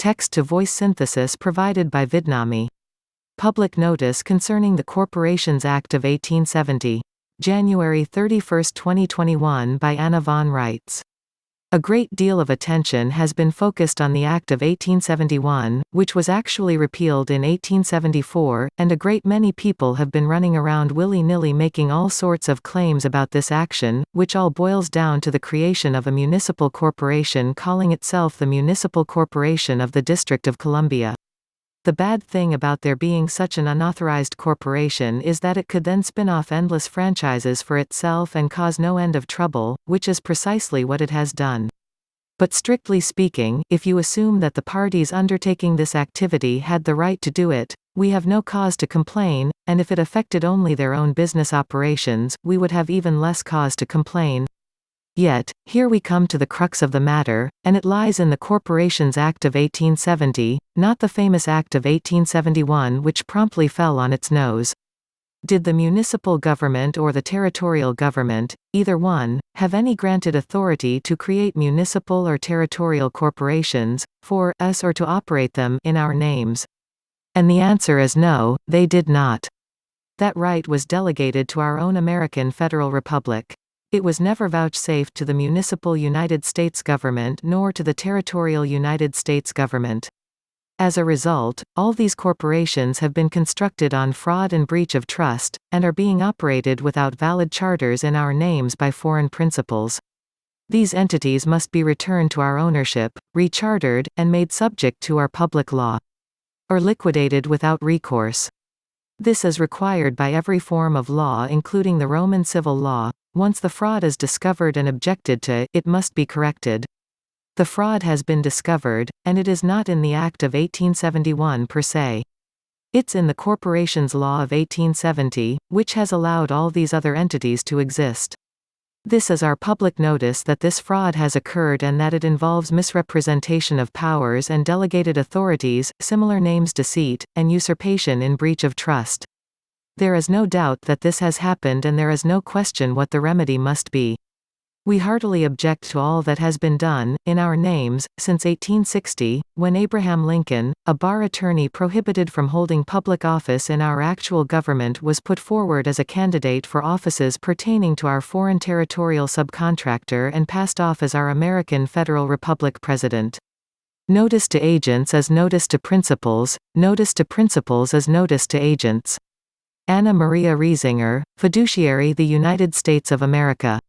text-to-voice synthesis provided by Vidnami. Public notice concerning the Corporations Act of 1870. January 31, 2021 by Anna von Reitz. A great deal of attention has been focused on the Act of 1871, which was actually repealed in 1874, and a great many people have been running around willy-nilly making all sorts of claims about this action, which all boils down to the creation of a municipal corporation calling itself the Municipal Corporation of the District of Columbia. The bad thing about there being such an unauthorized corporation is that it could then spin off endless franchises for itself and cause no end of trouble, which is precisely what it has done. But strictly speaking, if you assume that the parties undertaking this activity had the right to do it, we have no cause to complain, and if it affected only their own business operations, we would have even less cause to complain. Yet, here we come to the crux of the matter, and it lies in the Corporations Act of 1870, not the famous Act of 1871 which promptly fell on its nose. Did the municipal government or the territorial government, either one, have any granted authority to create municipal or territorial corporations, for us or to operate them in our names? And the answer is no, they did not. That right was delegated to our own American Federal Republic. It was never vouchsafed to the municipal United States government nor to the territorial United States government. As a result, all these corporations have been constructed on fraud and breach of trust, and are being operated without valid charters in our names by foreign principals. These entities must be returned to our ownership, rechartered, and made subject to our public law. Or liquidated without recourse. This is required by every form of law including the Roman civil law. Once the fraud is discovered and objected to, it must be corrected. The fraud has been discovered, and it is not in the Act of 1871 per se. It's in the Corporations Law of 1870, which has allowed all these other entities to exist. This is our public notice that this fraud has occurred and that it involves misrepresentation of powers and delegated authorities, similar names deceit, and usurpation in breach of trust. There is no doubt that this has happened and there is no question what the remedy must be. We heartily object to all that has been done, in our names, since 1860, when Abraham Lincoln, a bar attorney prohibited from holding public office in our actual government, was put forward as a candidate for offices pertaining to our foreign territorial subcontractor and passed off as our American Federal Republic president. Notice to agents is notice to principals, notice to principals is notice to agents. Anna Maria Riesinger, Fiduciary, the United States of America.